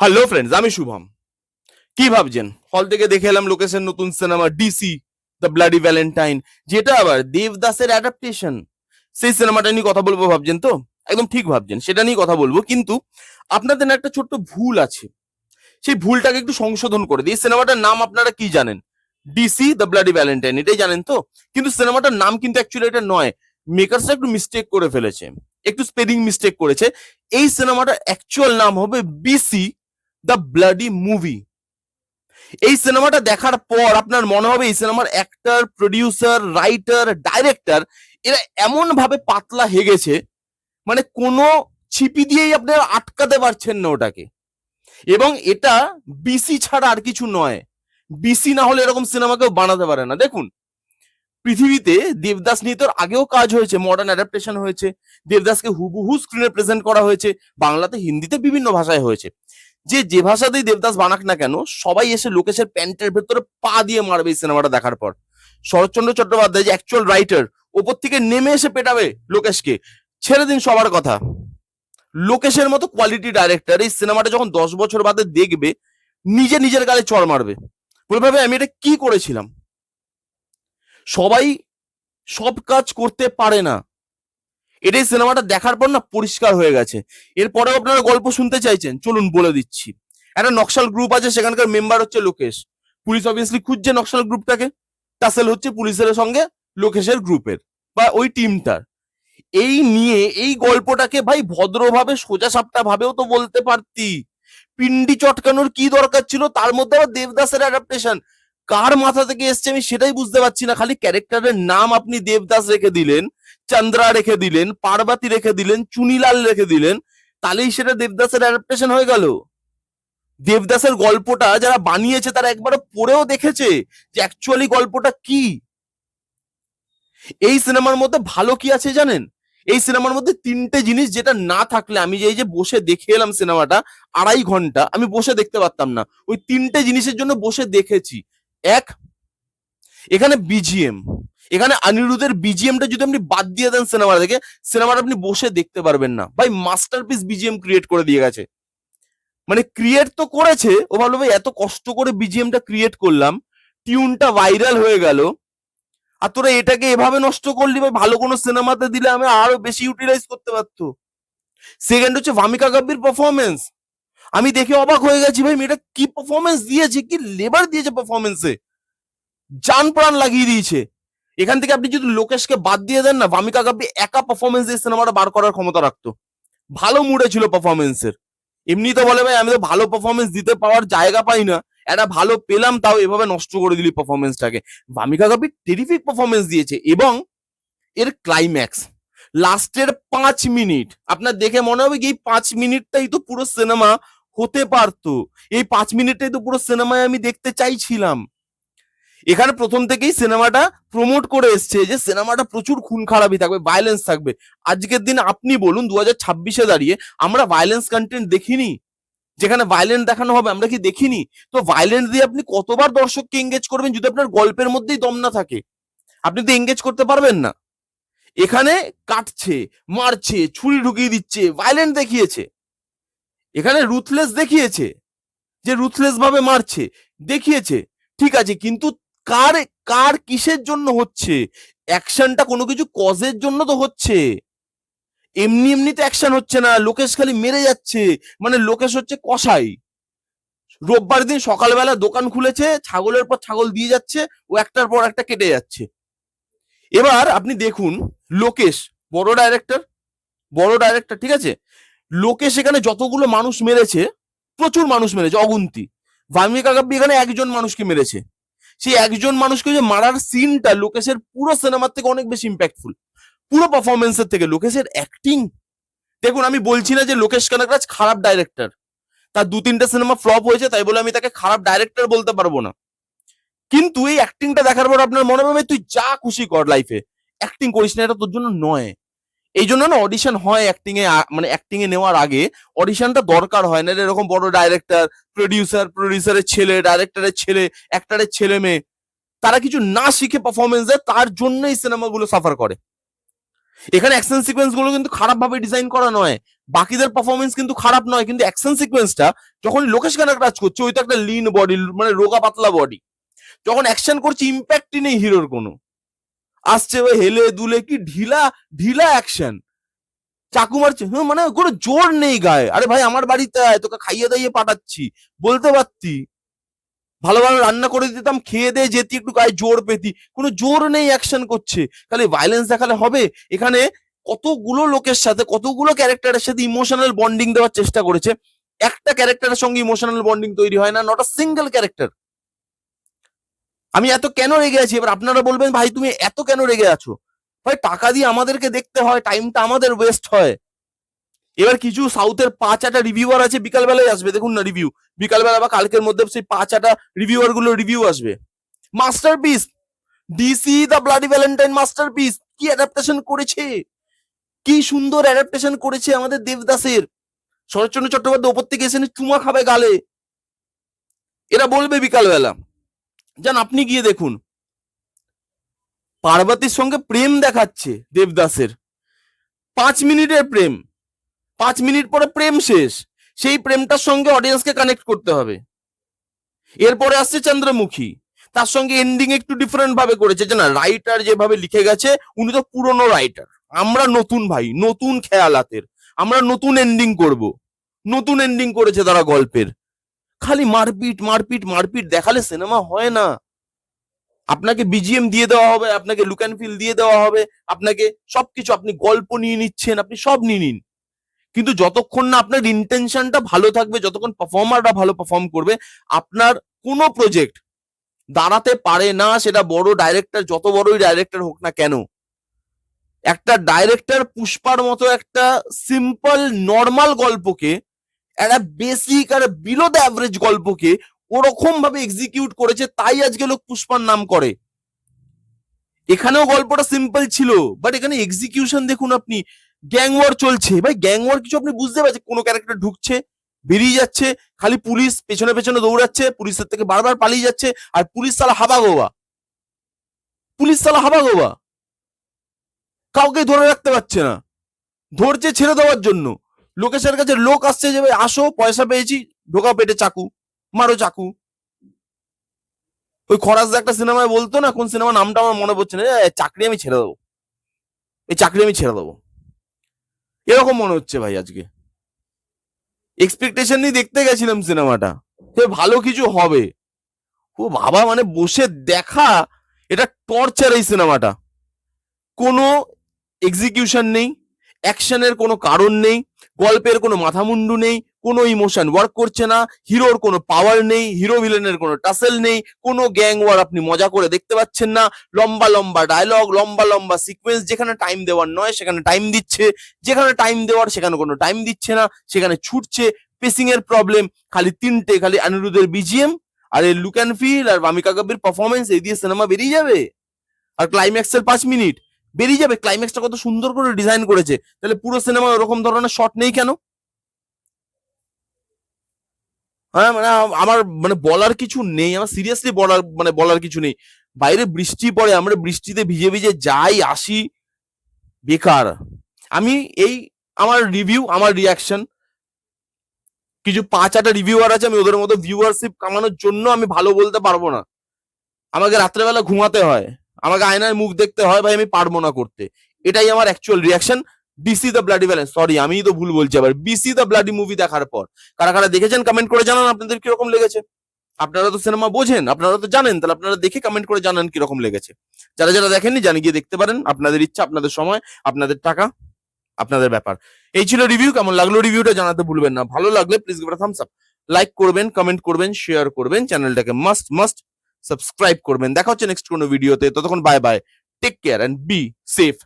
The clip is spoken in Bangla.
হ্যালো ফ্রেন্ডস, আমি শুভম। কি ভাবছেন? হল থেকে দেখে এলাম লোকেশের নতুন cinema DC the bloody Valentine, যেটা আবার দেবদাসের অ্যাডাপ্টেশন। সেই সিনেমাটা নিয়ে কথা বলবো ভাবছেন তো? একদম ঠিক ভাবছেন, সেটা নিয়ে কথা বলবো। কিন্তু আপনাদের না একটা ছোট্ট ভুল আছে, সেই ভুলটাকে একটু সংশোধন করে দিই। সিনেমাটার নাম আপনারা কি জানেন? ডিসি দ্য ব্লাডি ভ্যালেন্টাইন, এটাই জানেন তো? কিন্তু সিনেমাটার নাম কিন্তু অ্যাকচুয়ালি এটা নয়। মেকার্সরা একটু মিস্টেক করে ফেলেছে, একটু স্পেলিং মিস্টেক করেছে। এই সিনেমাটার অ্যাকচুয়াল নাম হবে বিসি দ্য ব্লাডি মুভি। এই সিনেমাটা দেখার পর আপনার মনে হবে এই সিনেমার অ্যাক্টর, প্রডিউসার, রাইটার, ডাইরেক্টর এরা এমন ভাবে পাতলা হেগেছে, মানে কোনো ছিপি দিয়েই আপনারা আটকাতে পারছেন না ওটাকে। এবং এটা বিসি ছাড়া আর কিছু নয়। বিসি না হলে এরকম সিনেমা কেউ বানাতে পারে না। দেখুন, পৃথিবীতে দেবদাস নিয়ে তোর আগেও কাজ হয়েছে, মডার্ন অ্যাডাপ্টেশন হয়েছে, দেবদাসকে হুবহু স্ক্রিনে প্রেজেন্ট করা হয়েছে, বাংলাতে, হিন্দিতে, বিভিন্ন ভাষায় হয়েছে। যে ভাষাতেই দেবদাস বানাক না কেন, সবাই এসে লোকেশের প্যান্টের ভেতরে পা দিয়ে মারবে এই সিনেমাটা দেখার পর। শরৎচন্দ্র চট্টোপাধ্যায় যে অ্যাকচুয়াল রাইটার, ওপর থেকে নেমে এসে পেটাবে লোকেশকে। ছেড়ে দিন সবার কথা, লোকেশের মতো কোয়ালিটি ডাইরেক্টর এই সিনেমাটা যখন 10 বছর বাদে দেখবে, নিজের গালে চড় মারবে, বলবে ভাই আমি এটা কি করেছিলাম। সবাই সব কাজ করতে পারে না, এটাই সিনেমাটা দেখার পর না পরিষ্কার হয়ে গেছে। এরপরেও আপনারা গল্প শুনতে চাইছেন, চলুন বলে দিচ্ছি। একটা নকশাল গ্রুপ আছে, সেখানকার মেম্বার হচ্ছে লোকেশ। পুলিশ অবভিয়াসলি খুঁজছে নকশাল গ্রুপটাকে, টাসেল হচ্ছে পুলিশের সঙ্গে লোকেশের গ্রুপের বা ওই টিমটার। এই নিয়ে এই গল্পটাকে ভাই ভদ্রভাবে সোজা সাপটা ভাবেও তো বলতে পারতি। পিন্ডি চটকানোর কি দরকার ছিল? তার মধ্যে আবার দেবদাসের অ্যাডাপ্টেশন। কার মাথা থেকে এসছে আমি সেটাই বুঝতে পারছি না। খালি ক্যারেক্টারের নাম আপনি দেবদাস রেখে দিলেন, চন্দ্রা রেখে দিলেন, পার্বতী রেখে দিলেন, চুনিলাল রেখে দিলেন, তাহলেই সেটা দেবদাসের অ্যাডাপ্টেশন হয়ে গেল? দেবদাসের গল্পটা যারা বানিয়েছে তারা একবার পড়েও দেখেছে যে অ্যাকচুয়ালি গল্পটা কি। এই সিনেমার মধ্যে ভালো কি আছে জানেন? এই সিনেমার মধ্যে তিনটে জিনিস যেটা না থাকলে আমি যে এই যে বসে দেখে এলাম সিনেমাটা 2.5 ঘন্টা, আমি বসে দেখতে পারতাম না। ওই তিনটে জিনিসের জন্য বসে দেখেছি। এক, এখানে বিজিএম। এখানে অনিরুদ্ধের বিজিএমটা যদি আপনি বাদ দিয়ে দেন সিনেমা থেকে, সিনেমাটা আপনি বসে দেখতে পারবেন না। ভাই মাস্টারপিস বিজিএম ক্রিয়েট করে দিয়ে গেছে। মানে ক্রিয়েট তো করেছে, ও ভাবলো ভাই এত কষ্ট করে বিজিএমটা ক্রিয়েট করলাম, টিউনটা ভাইরাল হয়ে গেল, আর তোরা এটাকে এভাবে নষ্ট করলি। ভাই ভালো কোনো সিনেমাতে দিলে আমি আরো বেশি ইউটিলাইজ করতে পারতো। সেকেন্ড হচ্ছে ভামিকা গাব্বির পারফরমেন্স। আমি দেখে অবাক হয়ে গেছি, ভাই মেয়েটা কি পারফরমেন্স দিয়েছে, কি লেবার দিয়েছে পারফরমেন্সে, জান প্রাণ লাগিয়ে দিয়েছে। এখান থেকে আপনি যদি লোকেশকে বাদ দিয়ে দেন না, ভামিকা গাব্বি একা পারফরমেন্স দিয়ে সিনেমাটা বার করার ক্ষমতা রাখতো। ভালো মুডে ছিল পারফরমেন্সের। এমনি তো বলে ভাই আমি তো ভালো পারফরমেন্স দিতে পাওয়ার জায়গা পাই না, একটা ভালো পেলাম তাও এভাবে নষ্ট করে দিলি পারফরমেন্সটাকে। ভামিকা গাব্বি টেরিফিক পারফরমেন্স দিয়েছে। এবং এর ক্লাইম্যাক্স, লাস্টের 5 মিনিট আপনার দেখে মনে হবে কি এই 5 মিনিটটাই তো পুরো সিনেমা হতে পারতো। এই 5 মিনিটটাই তো পুরো সিনেমায় আমি দেখতে চাইছিলাম। এখানে প্রথম থেকেই সিনেমাটা প্রমোট করে এসছে যে সিনেমাটা প্রচুর খুন খারাপি থাকবে, ভায়োলেন্স থাকবে। আজকের দিন আপনি বলুন, 2026-এ দাঁড়িয়ে আমরা ভায়োলেন্স কন্টেন্ট দেখিনি? যেখানে ভায়োলেন্ট দেখানো হবে আমরা কি দেখিনি? তো ভায়োলেন্স দিয়ে আপনি কতবার দর্শককে এঙ্গেজ করবেন যদি আপনার গল্পের মধ্যেই দম না থাকে? আপনি তো এঙ্গেজ করতে পারবেন না। এখানে কাটছে, মারছে, ছুরি ঢুকিয়ে দিচ্ছে, ভায়োলেন্ট দেখিয়েছে। এখানে রুথলেস দেখিয়েছে, যে রুথলেস ভাবে মারছে দেখিয়েছে, ঠিক আছে। কিন্তু কার কার কিসের জন্য হচ্ছে? অ্যাকশনটা কোনো কিছু কজের জন্য তো হচ্ছে। এমনি এমনিতে অ্যাকশন হচ্ছে না, লোকেশ খালি মেরে যাচ্ছে। মানে লোকেশ হচ্ছে কসাই। রোববার দিন সকালবেলা দোকান খুলেছে, ছাগলের পর ছাগল দিয়ে যাচ্ছে, ও একটার পর একটা কেটে যাচ্ছে। এবার আপনি দেখুন, লোকেশ বড় ডাইরেক্টর, বড় ডাইরেক্টর, ঠিক আছে। লোকেশ এখানে যতগুলো মানুষ মেরেছে, প্রচুর মানুষ মেরেছে, অগুন্তি। ভামিকা গাব্বি এখানে একজন মানুষকে মেরেছে। সেই একজন মানুষকে যে মারার সিনটা লোকেশের পুরো সিনেমার থেকে অনেক বেশি ইম্প্যাক্টফুল, পুরো পারফরমেন্সের থেকে। লোকেশের অ্যাক্টিং দেখুন, আমি বলছি না যে লোকেশ কানাকরাজ খারাপ ডাইরেক্টর, তার 2-3টে সিনেমা ফ্লপ হয়েছে তাই বলে আমি তাকে খারাপ ডাইরেক্টর বলতে পারবো না। কিন্তু এই অ্যাক্টিংটা দেখার পর আপনার মনে হবে তুই যা খুশি কর লাইফে, অ্যাক্টিং করিস না, এটা তোর জন্য নয়। এই জন্য না অডিশন হয় অ্যাক্টিং এ, মানে অ্যাক্টিং এ নেওয়ার আগে অডিশনটা দরকার হয় না। এরকম বড় ডাইরেক্টর, প্রডিউসারের ছেলে, ডাইরেক্টরের ছেলে, অ্যাক্টরের ছেলে মেয়ে, তারা কিছু না শিখে পারফরমেন্স দেয়, তার জন্য এই সিনেমাগুলো সাফার করে। এখানে অ্যাকশন সিকোয়েন্স গুলো কিন্তু খারাপ ভাবে ডিজাইন করা নয়, বাকিদের পারফরমেন্স কিন্তু খারাপ নয়, কিন্তু অ্যাকশন সিকোয়েন্সটা যখন লোকেশ কানাক কাজ করছে, ওই তো একটা লিন বডি, মানে রোগা পাতলা বডি, যখন অ্যাকশন করছে ইম্প্যাক্টই নেই হিরোর কোনো, আসছে ওই হেলে দুলে, কি ঢিলা ঢিলা অ্যাকশন, চাকু মারছে, মানে কোনো জোর নেই গায়ে। আরে ভাই আমার বাড়িতে আয়, তোকে খাইয়ে দাইয়ে পাঠাচ্ছি, বলতে পারতি, ভালো ভালো রান্না করে দিতাম, খেয়ে দিয়ে যেতি, একটু গায়ে জোর পেতি, কোনো জোর নেই, অ্যাকশন করছে, খালি ভায়োলেন্স দেখালে হবে? এখানে কতগুলো লোকের সাথে, কতগুলো ক্যারেক্টারের সাথে ইমোশনাল বন্ডিং দেওয়ার চেষ্টা করেছে, একটা ক্যারেক্টারের সঙ্গে ইমোশনাল বন্ডিং তৈরি হয় না, নট আ সিঙ্গেল ক্যারেক্টার। আমি এত কেন রেগে আছি, এবার আপনারা বলবেন ভাই তুমি এত কেন রেগে আছো? ভাই টাকা দিয়ে আমাদেরকে দেখতে হয়, টাইমটা আমাদের ওয়েস্ট হয়। এবার কিছু সাউথের 5-8টা রিভিউয়ার আছে, বিকালবেলায় আসবে, দেখুন না রিভিউ, বিকালবেলা বা কালকের মধ্যে সেই 5-8টা রিভিউয়ার গুলো রিভিউ আসবে। Masterpiece, DC the bloody Valentine masterpiece, কি অ্যাডাপ্টেশন করেছে, কি সুন্দর অ্যাডাপ্টেশন করেছে আমাদের দেবদাসের। শরৎচন্দ্র চট্টোপাধ্যায় ওপর থেকে এসে চুমা খাবে গালে, এরা বলবে বিকালবেলা। যান আপনি গিয়ে দেখুন, পার্বতীর সঙ্গে প্রেম দেখাচ্ছে দেবদাসের, 5 মিনিটের প্রেম, 5 মিনিট পরে প্রেম শেষ, সেই প্রেমটার সঙ্গে অডিয়েন্সকে কানেক্ট করতে হবে। এরপরে আসছে চন্দ্রমুখী, তার সঙ্গে এন্ডিং একটু ডিফারেন্ট ভাবে করেছে, যে না রাইটার যেভাবে লিখে গেছে, উনি তো পুরনো রাইটার, আমরা নতুন ভাই, নতুন খেয়ালাতের, আমরা নতুন এন্ডিং করব, নতুন এন্ডিং করেছে তারা গল্পের। খালি মারপিট মারপিট মারপিট দেখালে সিনেমা হয় না। আপনাকে বিজিএম দিয়ে দেওয়া হবে, আপনাকে লুক অ্যান্ড ফিল দিয়ে দেওয়া হবে, আপনাকে সবকিছু, আপনি গল্প নিয়ে নিচ্ছেন, আপনি সব নিয়ে নিন, কিন্তু যতক্ষণ না আপনার ইন্টেনশনটা ভালো থাকবে, যতক্ষণ পারফর্মাররা ভালো পারফর্ম করবে, আপনার কোনো প্রজেক্ট দাঁড়াতে পারে না। সেটা বড় ডাইরেক্টর, যত বড়ই ডাইরেক্টর হোক না কেন, একটা ডাইরেক্টর পুষ্পার মতো একটা সিম্পল নর্মাল গল্পকে, একটা বেসিক আর বিলো দ্য অ্যাভারেজ গল্পকে ওরকম ভাবে এক্সিকিউট করেছে, তাই আজকে লোক পুষ্পার নাম করে। এখানেও গল্পটা সিম্পল ছিল, বাট এখানে এক্সিকিউশন দেখুন আপনি, গ্যাং ওয়ার চলছে ভাই, গ্যাং ওয়ার কিছু আপনি বুঝতে পারছেন? কোনো ক্যারেক্টার ঢুকছে, বেরিয়ে যাচ্ছে, খালি পুলিশ পেছনে পেছনে দৌড়াচ্ছে, পুলিশের থেকে বারবার পালিয়ে যাচ্ছে, আর পুলিশ সালা হাবা গোবা, পুলিশ সালা হাবা গোবা, কাউকে ধরে রাখতে পারছে না, ধরছে ছেড়ে দেওয়ার জন্য। লোকেশের কাছে লোক আসছে যে ভাই আসো, পয়সা পেয়েছি, ঢোকা পেটে চাকু, মারো চাকু। ওই খরাসদা একটা সিনেমায় বলতো না, কোন সিনেমা নামটা আমার মনে পড়ছে না, চাকরি আমি ছেড়ে দেবো, এই চাকরি আমি ছেড়ে দেবো, এরকম মনে হচ্ছে ভাই আজকে। এক্সপেকটেশন নিয়ে দেখতে গেছিলাম সিনেমাটা, ভালো কিছু হবে, ও বাবা মানে বসে দেখা, এটা টর্চার এই সিনেমাটা। কোনো এক্সিকিউশন নেই, অ্যাকশনের কোনো কারণ নেই, গল্পের কোনো মাথামুন্ডু নেই, কোনো ইমোশন ওয়ার্ক করছে না, হিরোর কোনো পাওয়ার নেই, হিরো ভিলেনের কোনো টাসেল নেই, কোনো গ্যাং ওয়ার আপনি মজা করে দেখতে পাচ্ছেন না, লম্বা লম্বা ডায়লগ, লম্বা লম্বা সিকোয়েন্স, যেখানে টাইম দেওয়ার নয় সেখানে টাইম দিচ্ছে, যেখানে টাইম দেওয়ার সেখানে কোনো টাইম দিচ্ছে না, সেখানে ছুটছে, পেসিং এর প্রবলেম, খালি তিনটে, খালি অনিরুদ্ধের বিজিএম আর এই লুক অ্যান্ড ফিল আর ভামিকা কবির পারফরমেন্স, এই দিয়ে সিনেমা বেরিয়ে যাবে। আর ক্লাইম্যাক্সের 5 মিনিট বেরিয়ে যাবে, ক্লাইম্যাক্সটা কত সুন্দর করে ডিজাইন করেছে, তাহলে পুরো সিনেমা ওরকম ধরনের শট নেই কেন? হ্যাঁ মানে আমার মানে বলার কিছু নেই, আমার সিরিয়াসলি বলার কিছু নেই। বাইরে বৃষ্টি পড়ে, আমরা বৃষ্টিতে ভিজে ভিজে যাই আসি, বেকার। আমি এই আমার রিভিউ, আমার রিয়াকশন, কিছু 5-8টা রিভিউয়ার আছে, আমি ওদের মতো ভিউয়ারশিপ কামানোর জন্য আমি ভালো বলতে পারবো না, আমাকে রাত্রেবেলা ঘুমাতে হয়, আমাকে আয়নায় মুখ দেখতে হয়, ভাই আমি পারবো না করতে। এটাই আমার actual reaction DC the bloody valence, sorry আমি তো ভুল বলছি আবার, বিসি দ্য ব্লাডি মুভি দেখার পর। কারা কারা দেখেছেন কমেন্ট করে জানান আপনাদের কিরকম লেগেছে। আপনারা তো সিনেমা বোঝেন, আপনারা তো জানেন, তাহলে আপনারা দেখে কমেন্ট করে জানান কিরকম লেগেছে। যারা যারা দেখেননি জানি গিয়ে দেখতে পারেন, আপনাদের ইচ্ছা, আপনাদের সময়, আপনাদের টাকা, আপনাদের ব্যাপার। এই ছিল রিভিউ, কেমন লাগলো রিভিউটা জানাতে ভুলবেন না, ভালো লাগলে please give it a Thums up, like করবেন, কমেন্ট করবেন, শেয়ার করবেন, চ্যানেলটাকে মাস্ট মাস্ট সাবস্ক্রাইব করবেন। দেখা হচ্ছে নেক্সট কোনো ভিডিওতে, ততক্ষণ bye bye, take care and be safe.